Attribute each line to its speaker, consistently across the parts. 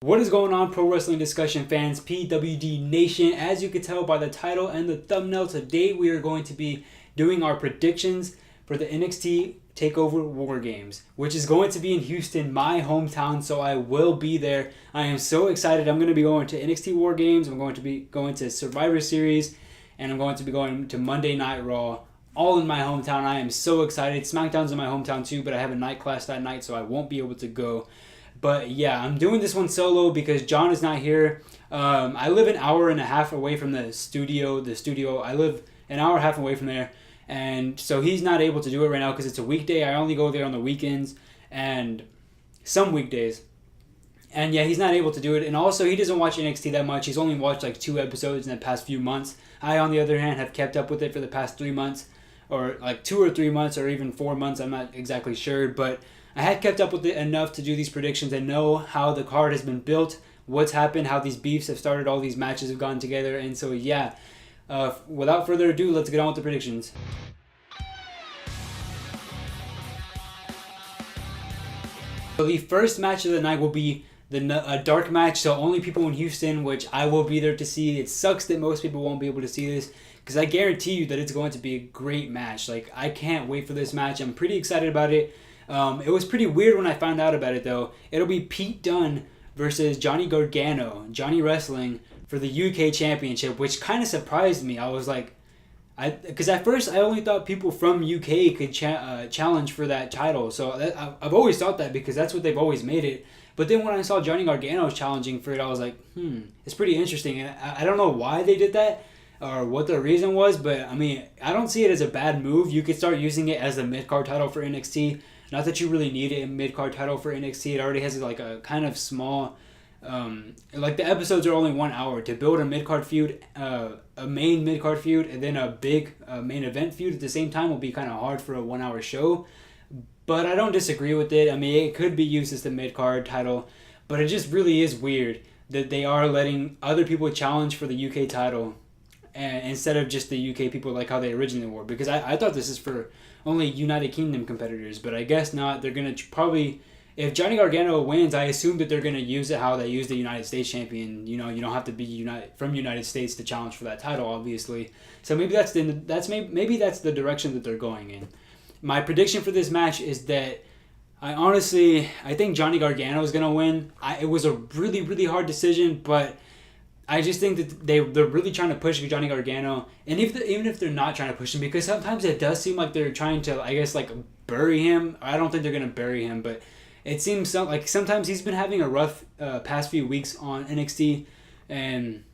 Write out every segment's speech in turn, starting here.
Speaker 1: What is going on, Pro Wrestling Discussion fans, PWD Nation? As you can tell by the title and the thumbnail, today we are going to be doing our predictions for the NXT Takeover WarGames, which is going to be in Houston, my hometown, so I will be there. I am so excited. I'm going to be going to NXT WarGames, I'm going to be going to Survivor Series, and I'm going to be going to Monday Night Raw, all in my hometown. I am so excited. SmackDown's in my hometown too, but I have a night class that night, so I won't be able to go. But yeah, I'm doing this one solo because John is not here. I live an hour and a half away from the studio. I live an hour and a half away from there. And so he's not able to do it right now because it's a weekday. I only go there on the weekends and some weekdays. And yeah, he's not able to do it. And also, he doesn't watch NXT that much. He's only watched like 2 episodes in the past few months. I, on the other hand, have kept up with it for the past 3 months. Or like 2 or 3 months or even 4 months. I'm not exactly sure. But I had kept up with it enough to do these predictions and know how the card has been built, what's happened, how these beefs have started, all these matches have gone together. And so, yeah, without further ado, let's get on with the predictions. So the first match of the night will be a dark match, so only people in Houston, which I will be there to see. It sucks that most people won't be able to see this because I guarantee you that it's going to be a great match. Like, I can't wait for this match. I'm pretty excited about it. It was pretty weird when I found out about it, though. It'll be Pete Dunne versus Johnny Gargano, Johnny Wrestling, for the UK Championship, which kind of surprised me. I was like, because at first I only thought people from UK could challenge for that title. So I've always thought that because that's what they've always made it. But then when I saw Johnny Gargano challenging for it, I was like, it's pretty interesting. And I don't know why they did that or what the reason was, but I mean, I don't see it as a bad move. You could start using it as the mid-card title for NXT. Not that you really need a mid-card title for NXT. It already has like a kind of small, like the episodes are only 1 hour. To build a mid-card feud, a main mid-card feud, and then a big main event feud at the same time will be kind of hard for a 1 hour show. But I don't disagree with it. I mean, it could be used as the mid-card title, but it just really is weird that they are letting other people challenge for the UK title instead of just the UK people like how they originally were. Because I thought this is for only United Kingdom competitors, but I guess not. They're going to probably, if Johnny Gargano wins, I assume that they're going to use it how they use the United States champion. You know, you don't have to be from United States to challenge for that title, obviously. So maybe that's the direction that they're going in. My prediction for this match is that I think Johnny Gargano is going to win. It was a really, really hard decision, but I just think that they're really trying to push Johnny Gargano, and even if they're not trying to push him, because sometimes it does seem like they're trying to, I guess, like bury him. I don't think they're gonna bury him, but it seems like sometimes he's been having a rough past few weeks on NXT, and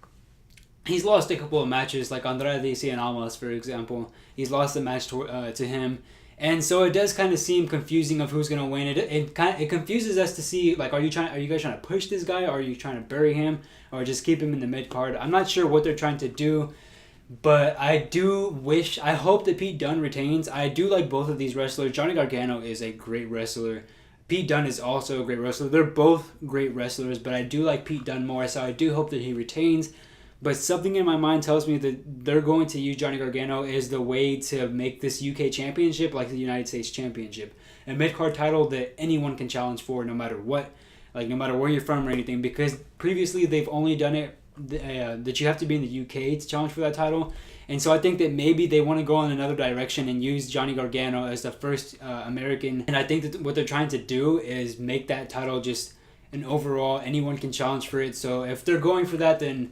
Speaker 1: he's lost a couple of matches, like Andrade Cien Almas, for example. He's lost a match to him. And so it does kind of seem confusing of who's gonna win. It confuses us to see, like, are you guys trying to push this guy, or are you trying to bury him, or just keep him in the mid card? I'm not sure what they're trying to do, but I hope that Pete Dunne retains. I do like both of these wrestlers. Johnny Gargano is a great wrestler. Pete Dunne is also a great wrestler. They're both great wrestlers, but I do like Pete Dunne more, so I do hope that he retains. But something in my mind tells me that they're going to use Johnny Gargano as the way to make this UK championship like the United States championship. A mid-card title that anyone can challenge for no matter what, like no matter where you're from or anything. Because previously they've only done it that you have to be in the UK to challenge for that title. And so I think that maybe they want to go in another direction and use Johnny Gargano as the first American. And I think that what they're trying to do is make that title just an overall, anyone can challenge for it. So if they're going for that, then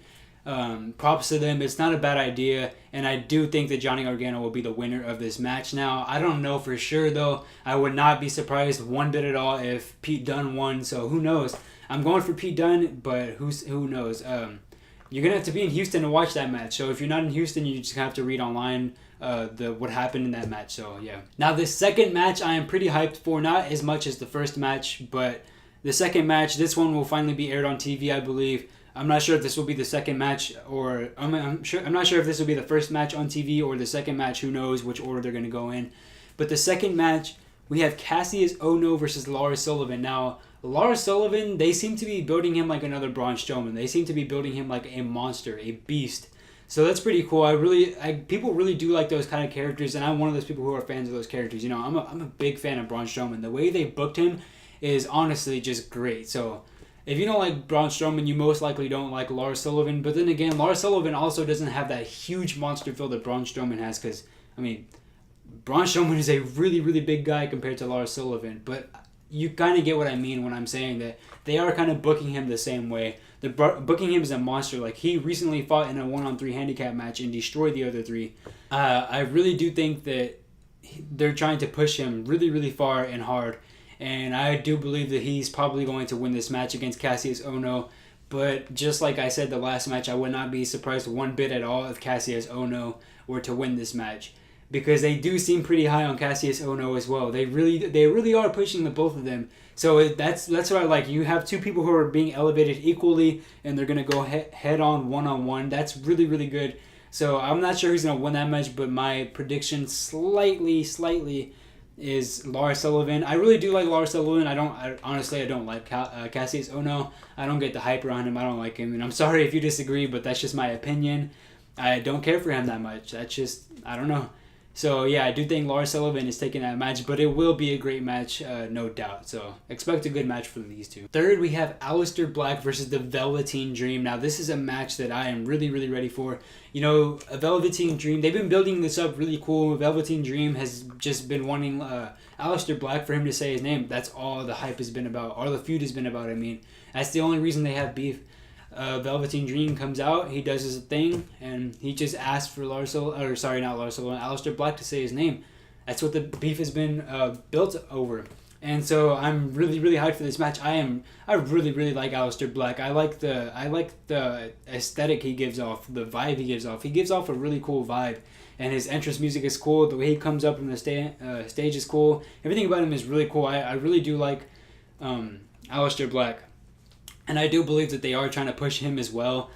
Speaker 1: props to them. It's not a bad idea, and I do think that Johnny Gargano will be the winner of this match. Now, I don't know for sure, though. I would not be surprised one bit at all if Pete Dunne won, so who knows? I'm going for Pete Dunne, but who knows? You're going to have to be in Houston to watch that match, so if you're not in Houston, you just have to read online what happened in that match, so yeah. Now, this second match I am pretty hyped for, not as much as the first match, but the second match, this one will finally be aired on TV, I believe. I'm not sure if this will be the second match, or I'm not sure if this will be the first match on TV or the second match. Who knows which order they're going to go in. But the second match, we have Cassius Ohno versus Lars Sullivan. Now, Lars Sullivan, they seem to be building him like another Braun Strowman. They seem to be building him like a monster, a beast. So that's pretty cool. People really do like those kind of characters, and I'm one of those people who are fans of those characters. You know, I'm a big fan of Braun Strowman. The way they booked him is honestly just great. So if you don't like Braun Strowman, you most likely don't like Lars Sullivan. But then again, Lars Sullivan also doesn't have that huge monster feel that Braun Strowman has. Because, I mean, Braun Strowman is a really, really big guy compared to Lars Sullivan. But you kind of get what I mean when I'm saying that they are kind of booking him the same way. They're booking him as a monster. Like, he recently fought in a 1-on-3 handicap match and destroyed the other three. I really do think that they're trying to push him really, really far and hard. And I do believe that he's probably going to win this match against Cassius Ohno. But just like I said the last match, I would not be surprised one bit at all if Cassius Ohno were to win this match. Because they do seem pretty high on Cassius Ohno as well. They really are pushing the both of them. So that's what I like. You have two people who are being elevated equally, and they're going to go head on one-on-one. That's really, really good. So I'm not sure who's going to win that match, but my prediction slightly is Lars Sullivan. I really do like Lars Sullivan. Honestly, I don't like Cassius Ohno. I don't get the hype around him. I don't like him. And I'm sorry if you disagree, but that's just my opinion. I don't care for him that much. That's just, I don't know. So, yeah, I do think Lars Sullivan is taking that match, but it will be a great match, no doubt. So, expect a good match from these two. Third, we have Aleister Black versus the Velveteen Dream. Now, this is a match that I am really, really ready for. You know, a Velveteen Dream, they've been building this up really cool. Velveteen Dream has just been wanting Aleister Black for him to say his name. That's all the hype has been about, all the feud has been about, I mean. That's the only reason they have beef. Velveteen Dream comes out, he does his thing, and he just asks for Aleister Black to say his name. That's what the beef has been built over. And so I'm really, really hyped for this match. I really, really like Aleister Black. I like the aesthetic he gives off, the vibe he gives off. He gives off a really cool vibe, and his entrance music is cool. The way he comes up from the stage is cool. Everything about him is really cool. I really do like Aleister Black. And I do believe that they are trying to push him as well.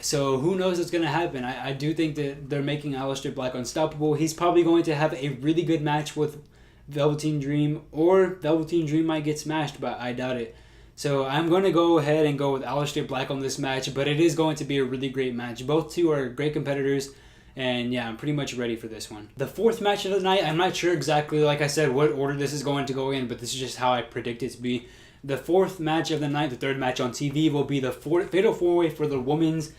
Speaker 1: So who knows what's going to happen. I do think that they're making Aleister Black unstoppable. He's probably going to have a really good match with Velveteen Dream. Or Velveteen Dream might get smashed, but I doubt it. So I'm going to go ahead and go with Aleister Black on this match. But it is going to be a really great match. Both two are great competitors. And yeah, I'm pretty much ready for this one. The fourth match of the night, I'm not sure exactly, like I said, what order this is going to go in. But this is just how I predict it to be. The fourth match of the night, the third match on TV, will be the Fatal 4-Way for the Women's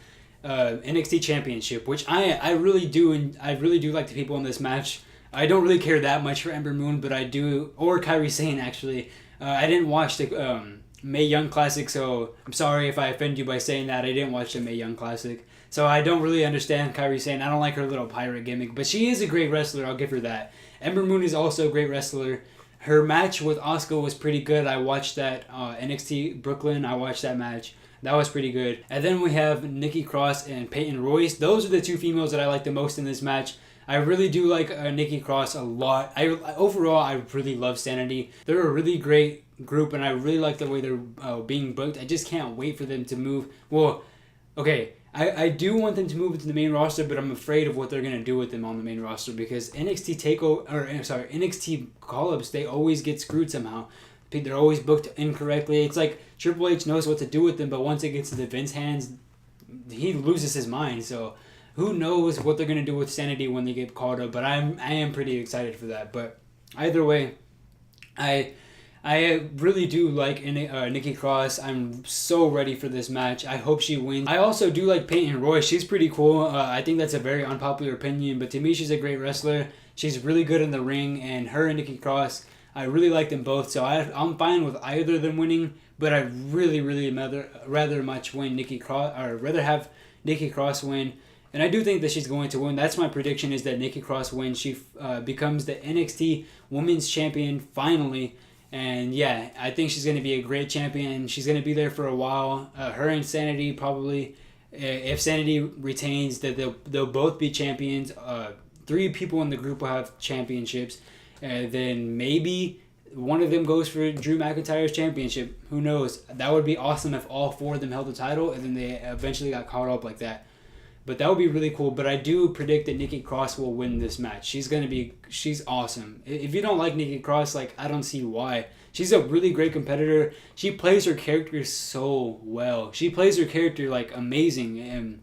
Speaker 1: NXT Championship, which I really do, and I really do like the people in this match. I don't really care that much for Ember Moon, but I do, or Kairi Sane actually. I didn't watch the Mae Young Classic, so I'm sorry if I offend you by saying that. I didn't watch the Mae Young Classic, so I don't really understand Kairi Sane. I don't like her little pirate gimmick, but she is a great wrestler. I'll give her that. Ember Moon is also a great wrestler. Her match with Asuka was pretty good. I watched that NXT Brooklyn. I watched that match. That was pretty good. And then we have Nikki Cross and Peyton Royce. Those are the two females that I like the most in this match. I really do like Nikki Cross a lot. Overall, I really love Sanity. They're a really great group, and I really like the way they're being booked. I just can't wait for them to move. Well, okay, I do want them to move into the main roster, but I'm afraid of what they're going to do with them on the main roster because NXT call-ups, they always get screwed somehow. They're always booked incorrectly. It's like Triple H knows what to do with them, but once it gets to Vince's hands, he loses his mind. So who knows what they're going to do with Sanity when they get called up, but I am pretty excited for that. But either way, I really do like Nikki Cross. I'm so ready for this match. I hope she wins. I also do like Peyton Royce. She's pretty cool. I think that's a very unpopular opinion, but to me, she's a great wrestler. She's really good in the ring, and her and Nikki Cross, I really like them both. So I'm fine with either of them winning, but I really, really rather much win Nikki Cross, or rather have Nikki Cross win. And I do think that she's going to win. That's my prediction, is that Nikki Cross wins. She becomes the NXT Women's Champion finally. And yeah, I think she's going to be a great champion. She's going to be there for a while. Her and Sanity probably, if Sanity retains, that they'll both be champions. 3 people in the group will have championships. Then maybe one of them goes for Drew McIntyre's championship. Who knows? That would be awesome if all 4 of them held the title and then they eventually got caught up like that. But that would be really cool. But I do predict that Nikki Cross will win this match. She's awesome. If you don't like Nikki Cross, I don't see why. She's a really great competitor. She plays her character so well. She plays her character amazing. And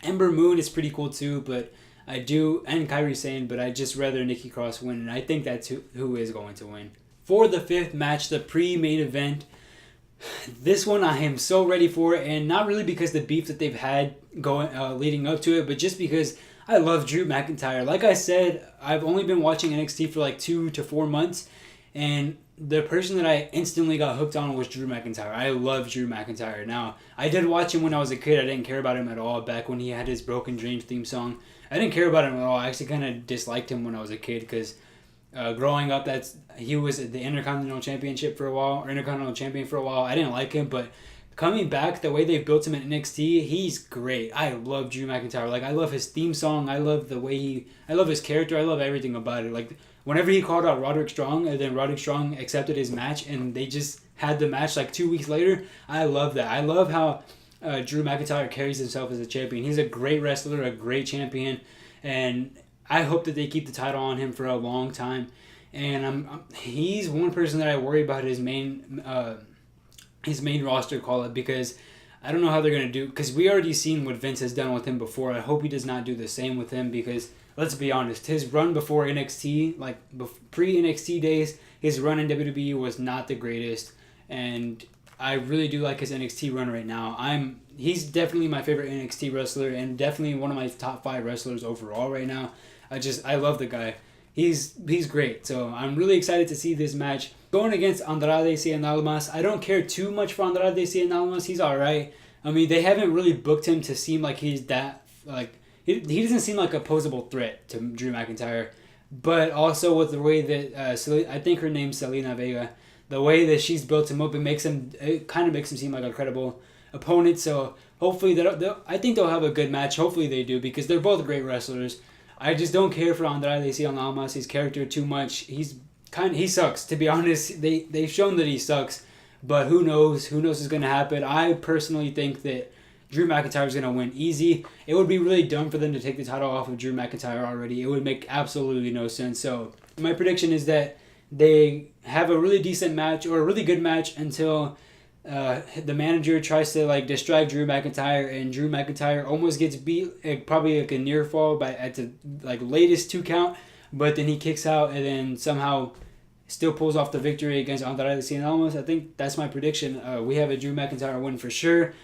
Speaker 1: Ember Moon is pretty cool too, but and Kairi Sane, but I just rather Nikki Cross win, and I think that's who is going to win. For the 5th match, the pre-main event, This one I am so ready for, and not really because the beef that they've had going leading up to it, but just because I love Drew McIntyre. Like I said, I've only been watching NXT for like 2 to 4 months, and the person that I instantly got hooked on was Drew McIntyre. I love Drew McIntyre. Now, I did watch him when I was a kid. I didn't care about him at all back when he had his Broken Dreams theme song. I didn't care about him at all. I actually kind of disliked him when I was a kid because growing up, he was the Intercontinental Championship for a while, or Intercontinental Champion for a while. I didn't like him, but coming back, the way they've built him in NXT, he's great. I love Drew McIntyre. Like, I love his theme song. I love I love his character. I love everything about it. Like, whenever he called out Roderick Strong, and then Roderick Strong accepted his match, and they just had the match like 2 weeks later, I love that. I love how Drew McIntyre carries himself as a champion. He's a great wrestler, a great champion, and I hope that they keep the title on him for a long time. And he's one person that I worry about his main roster call up, because I don't know how they're going to do, because we already seen what Vince has done with him before. I hope he does not do the same with him, because let's be honest, his run before NXT, like pre-NXT days, his run in WWE was not the greatest, and I really do like his NXT run right now. He's definitely my favorite NXT wrestler, and definitely one of my top 5 wrestlers overall right now. I love the guy. He's great. So I'm really excited to see this match. Going against Andrade Cien Almas, I don't care too much for Andrade Cien Almas. He's alright. I mean, they haven't really booked him to seem like he's that, like, he doesn't seem like a posable threat to Drew McIntyre. But also with the way that, I think her name's Selena Vega, the way that she's built him up, it kind of makes him seem like a credible opponent. So hopefully, I think they'll have a good match. Hopefully they do, because they're both great wrestlers. I just don't care for Andrade Cien Almas, his character, too much. He sucks, to be honest. They've shown that he sucks, but who knows? Who knows what's going to happen? I personally think that Drew McIntyre is going to win easy. It would be really dumb for them to take the title off of Drew McIntyre already. It would make absolutely no sense. So my prediction is that they have a really decent match, or a really good match, until the manager tries to like distract Drew McIntyre, and Drew McIntyre almost gets beat, probably like a near fall at the like latest 2 count, but then he kicks out and then somehow still pulls off the victory against Andrade Cien Almas. I think that's my prediction. We have a Drew McIntyre win for sure.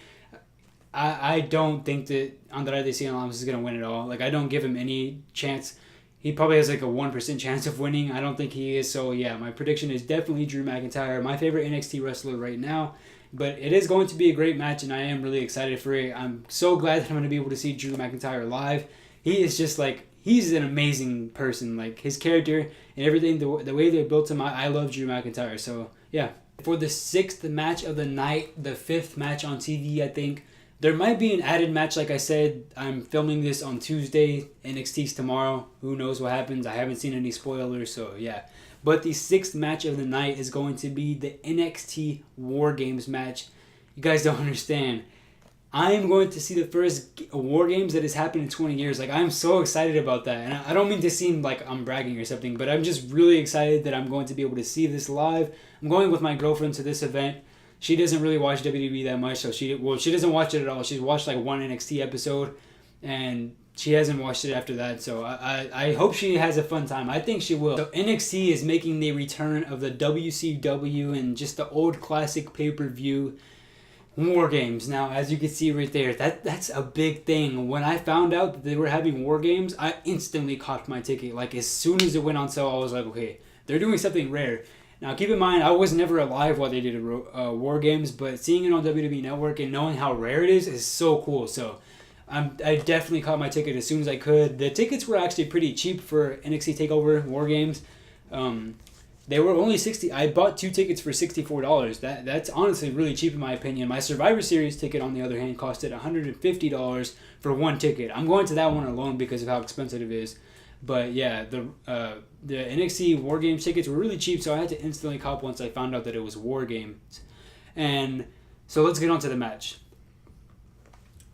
Speaker 1: I don't think that Andrade Cien Almas is gonna win at all. Like, I don't give him any chance. He probably has like a 1% chance of winning. I don't think he is. So yeah, my prediction is definitely Drew McIntyre, my favorite NXT wrestler right now. But it is going to be a great match, and I am really excited for it. I'm so glad that I'm going to be able to see Drew McIntyre live. He is just like, he's an amazing person. Like, his character and everything, the way they built him, I love Drew McIntyre. So yeah. For the 6th match of the night, the 5th match on TV, I think, there might be an added match. Like I said, I'm filming this on Tuesday. NXT's tomorrow. Who knows what happens? I haven't seen any spoilers, so yeah. But the 6th match of the night is going to be the NXT WarGames match. You guys don't understand. I am going to see the first WarGames that has happened in 20 years. Like, I'm so excited about that. And I don't mean to seem like I'm bragging or something, but I'm just really excited that I'm going to be able to see this live. I'm going with my girlfriend to this event. She doesn't really watch WWE that much, so she doesn't watch it at all. She's watched like one NXT episode, and she hasn't watched it after that. So I hope she has a fun time. I think she will. So NXT is making the return of the WCW and just the old classic pay-per-view WarGames. Now, as you can see right there, that's a big thing. When I found out that they were having WarGames, I instantly caught my ticket. Like, as soon as it went on sale, I was like, okay, they're doing something rare. Now, keep in mind, I was never alive while they did WarGames, but seeing it on WWE Network and knowing how rare it is so cool. So I definitely caught my ticket as soon as I could. The tickets were actually pretty cheap for NXT Takeover WarGames. They were only $60. I bought 2 tickets for $64. That's honestly really cheap in my opinion. My Survivor Series ticket, on the other hand, costed $150 for 1 ticket. I'm going to that one alone because of how expensive it is. But yeah, the NXT WarGames tickets were really cheap, so I had to instantly cop once I found out that it was WarGames. And so let's get on to the match.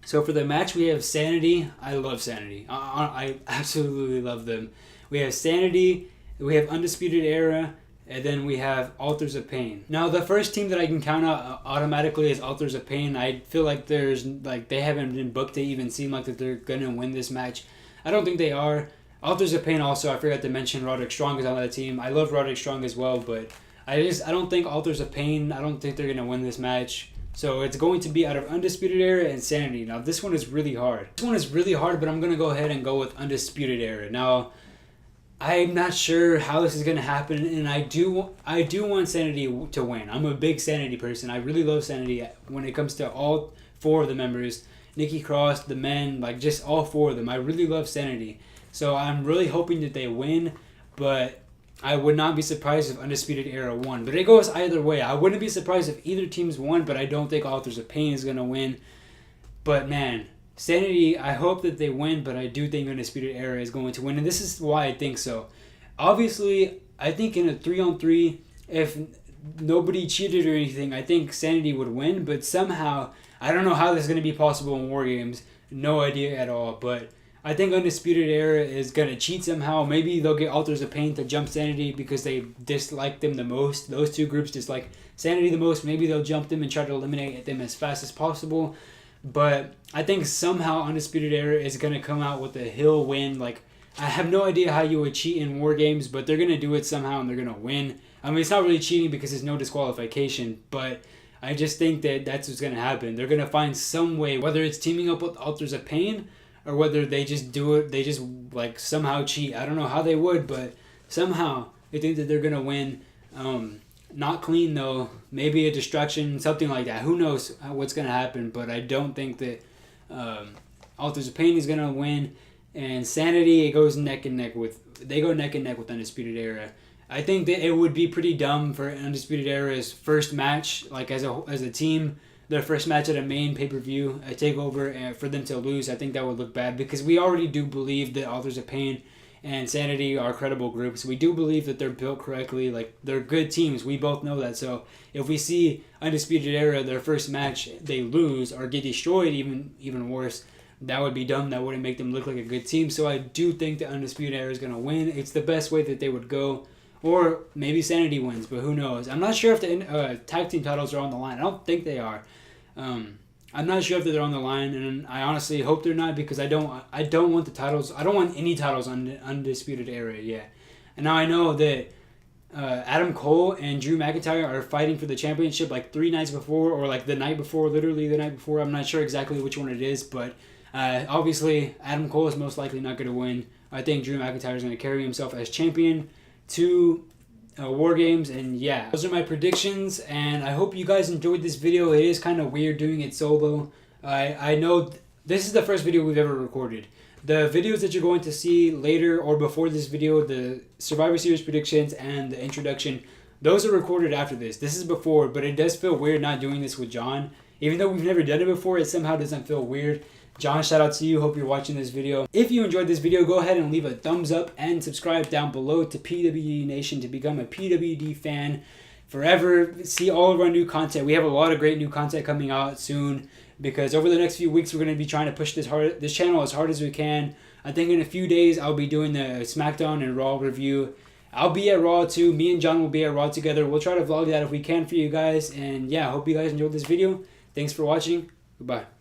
Speaker 1: So for the match, we have Sanity. I love Sanity. I absolutely love them. We have Sanity, we have Undisputed Era, and then we have Authors of Pain. Now, the first team that I can count out automatically is Authors of Pain. I feel like they haven't been booked to even seem like that they're going to win this match. I don't think they are. Authors of Pain also, I forgot to mention Roderick Strong is on that team. I love Roderick Strong as well, but I don't think Authors of Pain, I don't think they're going to win this match. So it's going to be out of Undisputed Era and Sanity. Now this one is really hard. This one is really hard, but I'm going to go ahead and go with Undisputed Era. Now, I'm not sure how this is going to happen, and I do want Sanity to win. I'm a big Sanity person. I really love Sanity when it comes to all 4 of the members. Nikki Cross, the men, like just all 4 of them. I really love Sanity. So I'm really hoping that they win, but I would not be surprised if Undisputed Era won. But it goes either way. I wouldn't be surprised if either team's won, but I don't think Authors of Pain is going to win. But man, Sanity, I hope that they win, but I do think Undisputed Era is going to win, and this is why I think so. Obviously, I think in a 3-on-3, if nobody cheated or anything, I think Sanity would win, but somehow, I don't know how this is going to be possible in WarGames. No idea at all, but I think Undisputed Era is going to cheat somehow. Maybe they'll get Authors of Pain to jump Sanity because they dislike them the most. Those 2 groups dislike Sanity the most. Maybe they'll jump them and try to eliminate them as fast as possible. But I think somehow Undisputed Era is going to come out with a hill win. Like, I have no idea how you would cheat in WarGames, but they're going to do it somehow and they're going to win. I mean, it's not really cheating because there's no disqualification, but I just think that that's what's going to happen. They're going to find some way, whether it's teaming up with Authors of Pain or whether they just do it, they just like somehow cheat. I don't know how they would, but somehow I think that they're going to win. Not clean though, maybe a distraction, something like that. Who knows what's going to happen, but I don't think that Authors of Pain is going to win. And Sanity, it goes neck and neck with Undisputed Era. I think that it would be pretty dumb for Undisputed Era's first match, like as a team, their first match at a main pay-per-view, a takeover, and for them to lose. I think that would look bad because we already do believe that Authors of Pain and Sanity are credible groups. We do believe that they're built correctly. Like, they're good teams. We both know that. So if we see Undisputed Era, their first match, they lose or get destroyed, even worse, that would be dumb. That wouldn't make them look like a good team. So I do think the Undisputed Era is going to win. It's the best way that they would go. Or maybe Sanity wins, but who knows? I'm not sure if the tag team titles are on the line. I don't think they are. I'm not sure if they're on the line, and I honestly hope they're not because I don't want the titles. I don't want any titles on the Undisputed Era yet. And now I know that Adam Cole and Drew McIntyre are fighting for the championship like 3 nights before, or like the night before, literally the night before. I'm not sure exactly which one it is, but obviously Adam Cole is most likely not going to win. I think Drew McIntyre is going to carry himself as champion to WarGames, and yeah, those are my predictions, and I hope you guys enjoyed this video. It is kind of weird doing it solo. I know this is the first video we've ever recorded. The videos that you're going to see later or before this video, the Survivor Series predictions and the introduction, those are recorded after this. This is before, but it does feel weird not doing this with John. Even though we've never done it before, it somehow doesn't feel weird. John, shout out to you. Hope you're watching this video. If you enjoyed this video, go ahead and leave a thumbs up and subscribe down below to PWD Nation to become a PWD fan forever. See all of our new content. We have a lot of great new content coming out soon because over the next few weeks, we're going to be trying to push this channel as hard as we can. I think in a few days, I'll be doing the SmackDown and Raw review. I'll be at Raw too. Me and John will be at Raw together. We'll try to vlog that if we can for you guys. And yeah, I hope you guys enjoyed this video. Thanks for watching. Goodbye.